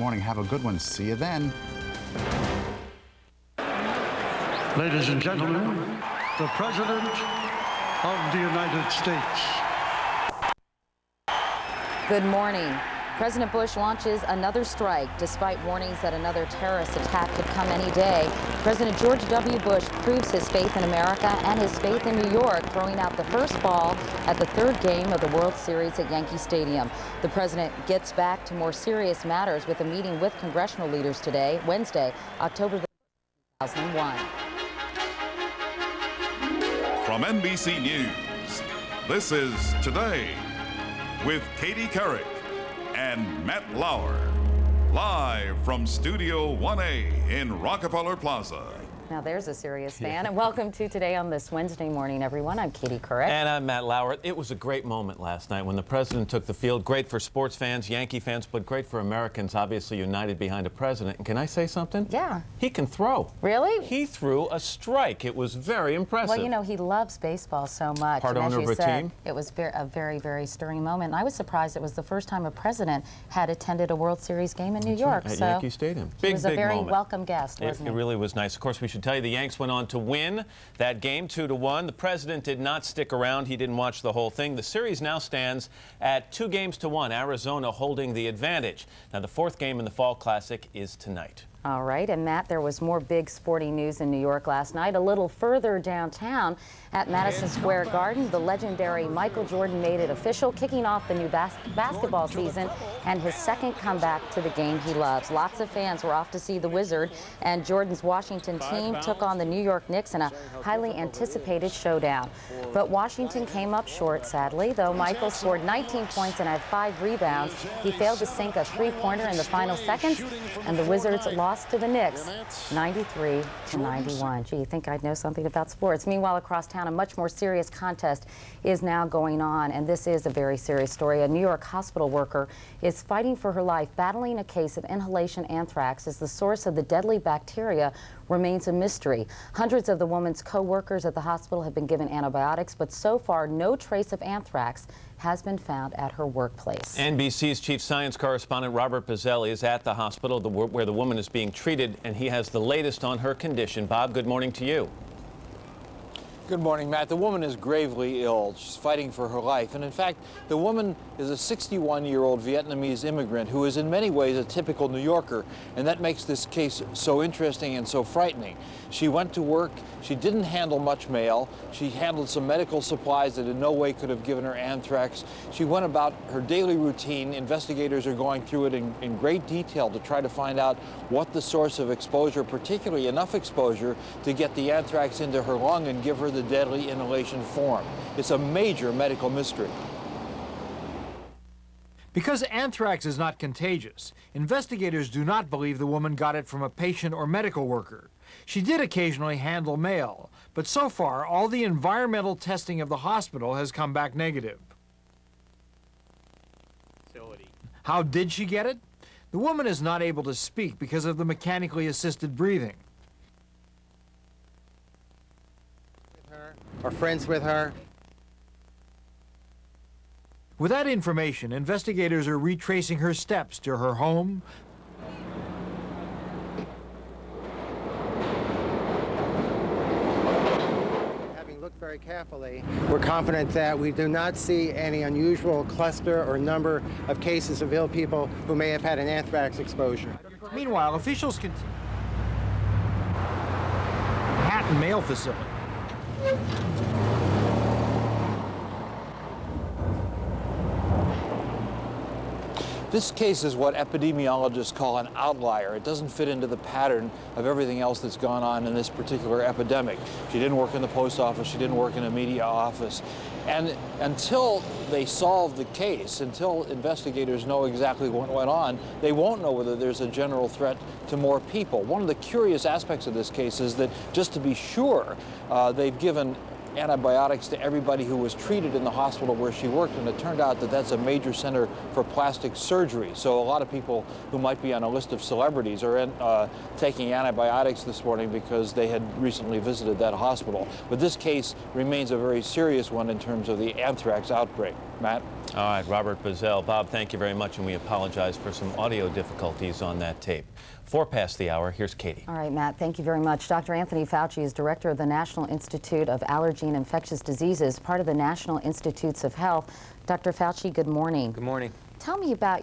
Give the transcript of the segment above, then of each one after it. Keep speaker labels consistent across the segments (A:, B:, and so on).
A: Morning. Have a good one. See you then.
B: Ladies and gentlemen, the President of the United States.
C: Good morning. President Bush launches another strike. Despite warnings that another terrorist attack could come any day, President George W. Bush proves his faith in America and his faith in New York, throwing out the first ball at the third game of the World Series at Yankee Stadium. The president gets back to more serious matters with a meeting with congressional leaders today, Wednesday, October 2001.
D: From NBC News, this is Today with Katie Couric and Matt Lauer, live from Studio 1A in Rockefeller Plaza.
C: Now there's a serious fan, and welcome to Today on this Wednesday morning, everyone. I'm Katie Couric.
E: And I'm Matt Lauer. It was a great moment last night when the president took the field. Great for sports fans, Yankee fans, but great for Americans, obviously united behind a president. And can I say something?
C: Yeah.
E: He can throw.
C: Really?
E: He threw a strike. It was very impressive.
C: Well, you know, he loves baseball so much.
E: Part owner of a team.
C: It was a very, very stirring moment. And I was surprised it was the first time a president had attended a World Series game in New York.
E: Right, at Yankee Stadium.
C: He was a very
E: moment.
C: welcome guest, wasn't he?
E: It really was nice. Of course, we should tell you the Yanks went on to win that game 2-1. The president did not stick around. He didn't watch the whole thing. The series now stands at 2-1, Arizona holding the advantage. Now, the fourth game in the Fall Classic is tonight.
C: All right, and Matt, there was more big sporting news in New York last night. A little further downtown at Madison Square Garden, the legendary Michael Jordan made it official, kicking off the new basketball season and his second comeback to the game he loves. Lots of fans were off to see the Wizard, and Jordan's Washington team took on the New York Knicks in a highly anticipated showdown. But Washington came up short, sadly, though Michael scored 19 points and had 5 rebounds. He failed to sink a three-pointer in the final seconds, and the Wizards lost to the Knicks 93-91. Gee, you think I'd know something about sports. Meanwhile, across town, a much more serious contest is now going on, and this is a very serious story. A New York hospital worker is fighting for her life, battling a case of inhalation anthrax as the source of the deadly bacteria remains a mystery. Hundreds of the woman's co-workers at the hospital have been given antibiotics, but so far no trace of anthrax has been found at her workplace.
E: NBC's chief science correspondent Robert Bazzelli is at the hospital where the woman is being treated, and he has the latest on her condition. Bob, good morning to you.
F: Good morning, Matt. The woman is gravely ill. She's fighting for her life. And in fact, the woman is a 61-year-old Vietnamese immigrant who is in many ways a typical New Yorker. And that makes this case so interesting and so frightening. She went to work. She didn't handle much mail. She handled some medical supplies that in no way could have given her anthrax. She went about her daily routine. Investigators are going through it in great detail to try to find out what the source of exposure, particularly enough exposure to get the anthrax into her lung and give her the deadly inhalation form. It's a major medical mystery.
G: Because anthrax is not contagious, investigators do not believe the woman got it from a patient or medical worker. She did occasionally handle mail, but so far all the environmental testing of the hospital has come back negative. How did she get it? The woman is not able to speak because of the mechanically assisted breathing.
H: Or friends with her.
G: With that information, investigators are retracing her steps to her home,
H: Having looked very carefully, we're confident that we do not see any unusual cluster or number of cases of ill people who may have had an anthrax exposure.
G: Meanwhile, officials continue. Manhattan mail facility.
F: This case is what epidemiologists call an outlier. It doesn't fit into the pattern of everything else that's gone on in this particular epidemic. She didn't work in the post office. She didn't work in a media office. And until they solve the case, until investigators know exactly what went on, they won't know whether there's a general threat to more people. One of the curious aspects of this case is that, just to be sure, they've given antibiotics to everybody who was treated in the hospital where she worked, and it turned out that that's a major center for plastic surgery. So a lot of people who might be on a list of celebrities are taking antibiotics this morning because they had recently visited that hospital. But this case remains a very serious one in terms of the anthrax outbreak. Matt?
E: All right, Robert Bazell. Bob, thank you very much, and we apologize for some audio difficulties on that tape. 4 past the hour, here's Katie.
C: All right, Matt, thank you very much. Dr. Anthony Fauci is director of the National Institute of Allergy and Infectious Diseases, part of the National Institutes of Health. Dr. Fauci, good morning.
I: Good morning.
C: Tell me about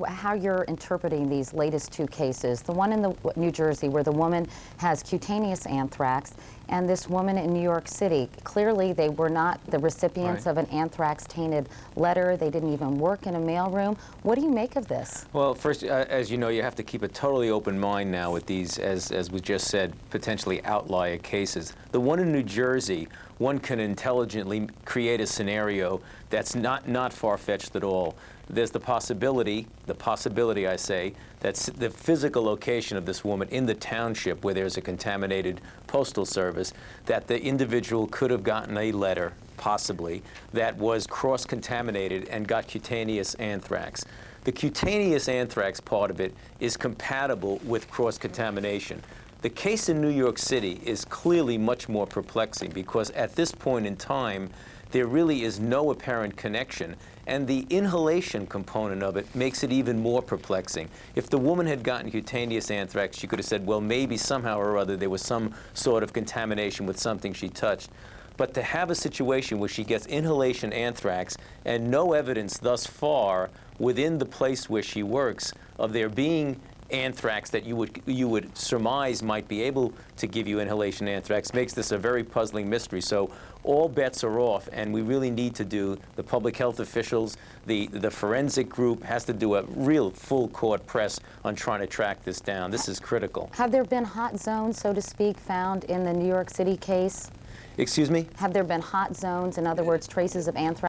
C: how you're interpreting these latest 2 cases. The one in New Jersey where the woman has cutaneous anthrax, and this woman in New York City. Clearly, they were not the recipients of an anthrax-tainted letter. They didn't even work in a mailroom. What do you make of this?
I: Well, first, as you know, you have to keep a totally open mind now with these, as we just said, potentially outlier cases. The one in New Jersey, one can intelligently create a scenario that's not far-fetched at all. There's the possibility I say, that the physical location of this woman in the township where there's a contaminated postal service, that the individual could have gotten a letter, possibly, that was cross-contaminated and got cutaneous anthrax. The cutaneous anthrax part of it is compatible with cross-contamination. The case in New York City is clearly much more perplexing because at this point in time, there really is no apparent connection, and the inhalation component of it makes it even more perplexing. If the woman had gotten cutaneous anthrax, she could have said, well, maybe somehow or other there was some sort of contamination with something she touched. But to have a situation where she gets inhalation anthrax and no evidence thus far within the place where she works of there being anthrax that you would surmise might be able to give you inhalation anthrax makes this a very puzzling mystery. So all bets are off, and we really need to do, the public health officials, the forensic group has to do a real full court press on trying to track this down. This is critical.
C: Have there been hot zones, so to speak, found in the New York City case?
I: Excuse me?
C: Have there been hot zones, in other words, traces of anthrax